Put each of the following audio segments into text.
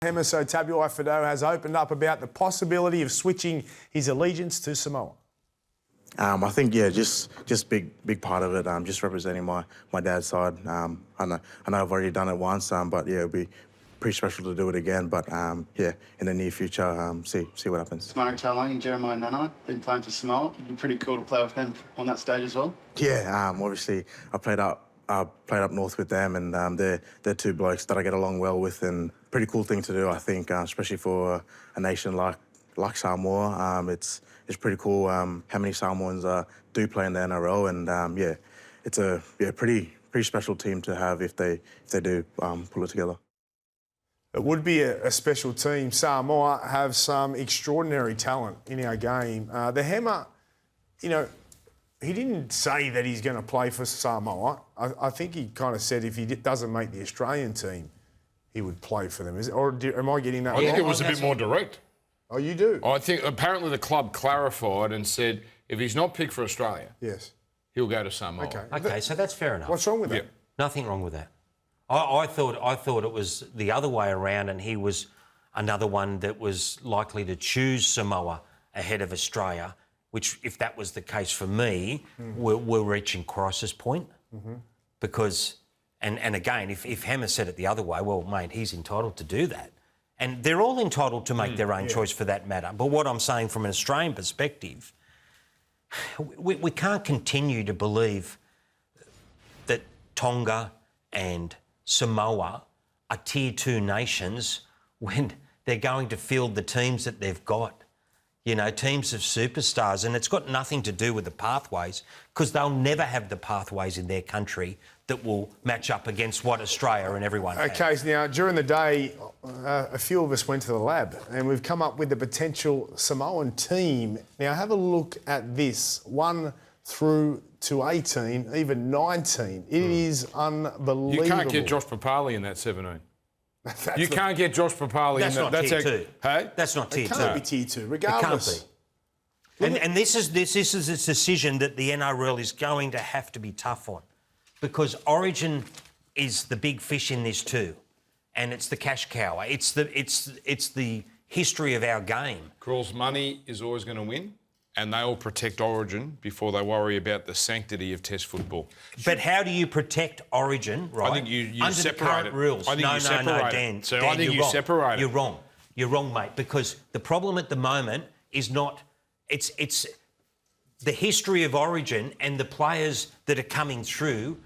Hamiso Tabuai-Fidow has opened up about the possibility of switching his allegiance to Samoa. I think, yeah, just big part of it, just representing my dad's side. I know I've already done it once, but yeah, it'll be pretty special to do it again. But yeah, in the near future, see what happens. Mark Talangi and Jeremiah Nanai been playing for Samoa. It'd be pretty cool to play with them on that stage as well. Yeah, obviously I played up north with them, and they're two blokes that I get along well with, and pretty cool thing to do, I think, especially for a nation like Samoa. It's pretty cool how many Samoans do play in the NRL, and yeah, it's a pretty special team to have if they do pull it together. It would be a special team. Samoa have some extraordinary talent in our game. The Hammer, you know, he didn't say that he's going to play for Samoa. I think he kind of said if he doesn't make the Australian team, he would play for them. Am I getting that wrong? I think it was a bit more direct. Oh, you do? I think apparently the club clarified and said if he's not picked for Australia, yes, he'll go to Samoa. Okay, so that's fair enough. What's wrong with that? Yeah. Nothing wrong with that. I thought it was the other way around, and he was another one that was likely to choose Samoa ahead of Australia, which, if that was the case for me, we're reaching crisis point. Because, and again, if Hammer said it the other way, well, mate, he's entitled to do that. And they're all entitled to make their own choice for that matter. But what I'm saying from an Australian perspective, we can't continue to believe that Tonga and Samoa are tier 2 nations when they're going to field the teams that they've got. You know, teams of superstars, and it's got nothing to do with the pathways, because they'll never have the pathways in their country that will match up against what Australia and everyone has. Okay, so now, during the day, a few of us went to the lab and we've come up with the potential Samoan team. Now, have a look at this, 1 through to 18, even 19. It is unbelievable. You can't get Josh Papali in that 17. You can't get Josh Papali in that. That's not tier 2. Hey? That's not tier 2. It can't be tier 2, regardless. It can't be. And this is a decision that the NRL is going to have to be tough on, because Origin is the big fish in this too, and it's the cash cow. It's the history of our game. Crawl's money is always going to win, and they'll protect Origin before they worry about the sanctity of Test football. But how do you protect Origin, right? I think you under separate the current it. rules. I think no, you separate it. Dan. So Dan, I think you separate it. You're wrong. You're wrong, mate. Because the problem at the moment is not. It's the history of Origin and the players that are coming through.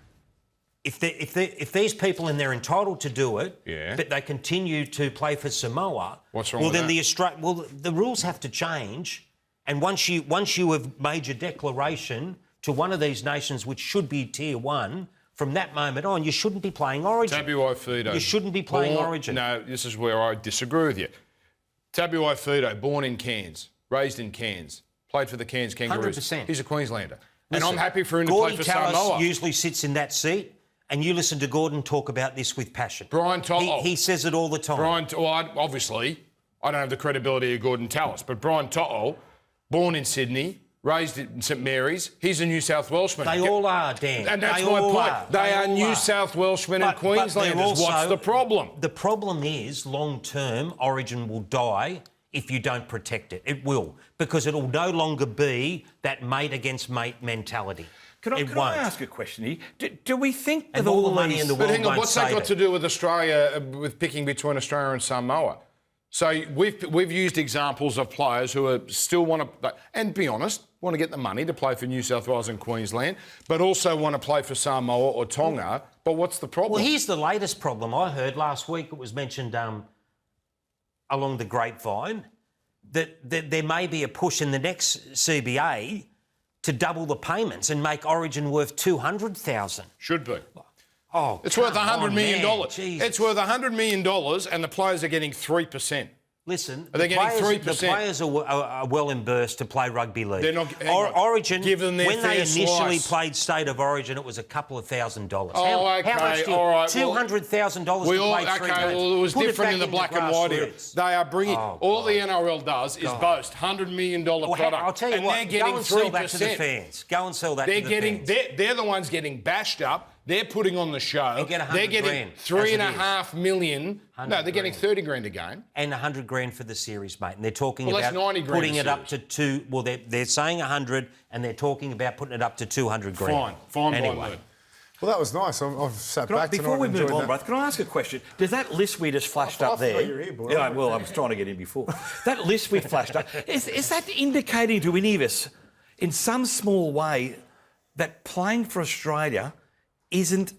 If these people and they're entitled to do it, but they continue to play for Samoa, what's wrong with that? The rules have to change. And once you have made your declaration to one of these nations, which should be tier 1, from that moment on, you shouldn't be playing Origin. Tabuai-Fidow. You shouldn't be playing Origin. No, this is where I disagree with you. Tabuai-Fidow, born in Cairns, raised in Cairns, played for the Cairns Kangaroos. 100%. He's a Queenslander. Listen, and I'm happy for him to play for Samoa. Usually sits in that seat, and you listen to Gordon talk about this with passion. Brian To'o. He says it all the time. Obviously, I don't have the credibility of Gordon Tallis, but Brian To'o, born in Sydney, raised in St Mary's, he's a New South Welshman. They all are, Dan. And that's my point. They are New South Welshmen and Queenslanders. What's the problem? The problem is, long-term, Origin will die if you don't protect it. It will, because it'll no longer be that mate against mate mentality. Can I ask a question here? Do we think that and all the money in the world won't what's that save got to do with Australia, with picking between Australia and Samoa? So we've used examples of players who are still want to, and be honest, want to get the money to play for New South Wales and Queensland, but also want to play for Samoa or Tonga. But what's the problem? Well, here's the latest problem. I heard last week, it was mentioned along the grapevine, that there may be a push in the next CBA to double the payments and make Origin worth $200,000. Should be. Oh, it's worth $100 million. Jesus. It's worth $100 million, and the players are getting 3%. Listen, they're getting 3%. The players are well immersed to play rugby league. They're not. Origin, give them their when they initially slice. played State of Origin, it was a couple of $1,000s. Oh, okay, how much all right. $200,000 to play 3 games. Well, it was different in the black and white era. They are bringing. All the NRL does is boast $100 million product. I'll tell you and what. they're getting go and 3%. sell that to the fans. Go and sell that to the fans. They're the ones getting bashed up They're putting on the show. And get 100 they're getting grand, $3.5 million. No, 100 they're getting grand. 30 grand a game. And 100 grand for the series, mate. And they're talking Well, about that's 90 grand putting a it up to series. 2. Well, they're saying 100, and they're talking about putting it up to 200 grand. Fine by Anyway. me. Well, that was nice. I've sat back tonight Before we and move enjoyed on, that. Brad, can I ask a question? Does that list we just flashed I up forgot there? you were here, boy. Yeah, well, I was trying to get in before. That list we flashed up, is that indicating to any of us, in some small way, that playing for Australia isn't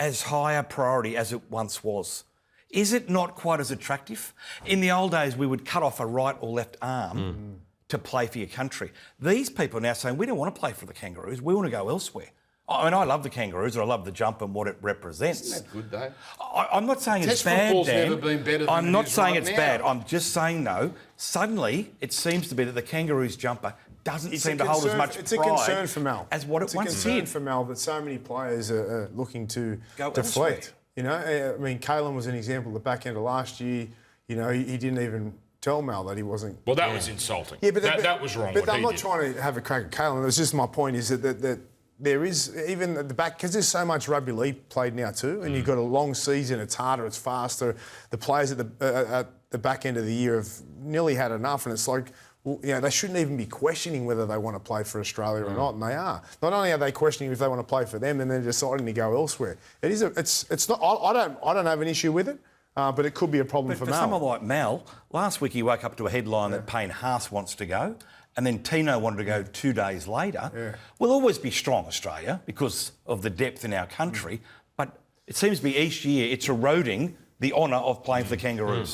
as high a priority as it once was? Is it not quite as attractive? In the old days, we would cut off a right or left arm to play for your country. These people are now saying, we don't want to play for the Kangaroos, we want to go elsewhere. I mean, I love the Kangaroos, and I love the jump and what it represents. Isn't that good, though? I'm not saying it's Test bad, football's Dan. never been better than I'm it not is saying right it's now. bad. I'm just saying, though, suddenly it seems to be that the Kangaroos jumper doesn't It's seem a to hold as concern- much It's a pride concern for Mal. as what it once It's a concern did. for Mal that so many players are looking to Go deflect. elsewhere. You know, I mean, Kalen was an example. The back end of last year, you know, he didn't even tell Mal that he wasn't. Well, that was insulting. Yeah, but that was wrong. But what I'm he not did. trying to have a crack at Kalen. It's just my point is that there is, even at the back, because there's so much rugby league played now too, and you've got a long season, it's harder, it's faster. The players at the back end of the year have nearly had enough, and it's like, well, you know, they shouldn't even be questioning whether they want to play for Australia or not, and they are. Not only are they questioning if they want to play for them, and they're deciding to go elsewhere. It's not. I don't have an issue with it, but it could be a problem But for for Mal. someone like Mal, last week he woke up to a headline that Payne Haas wants to go, and then Tino wanted to go 2 days later. Yeah. We'll always be strong, Australia, because of the depth in our country, but it seems to be each year it's eroding the honour of playing for the Kangaroos.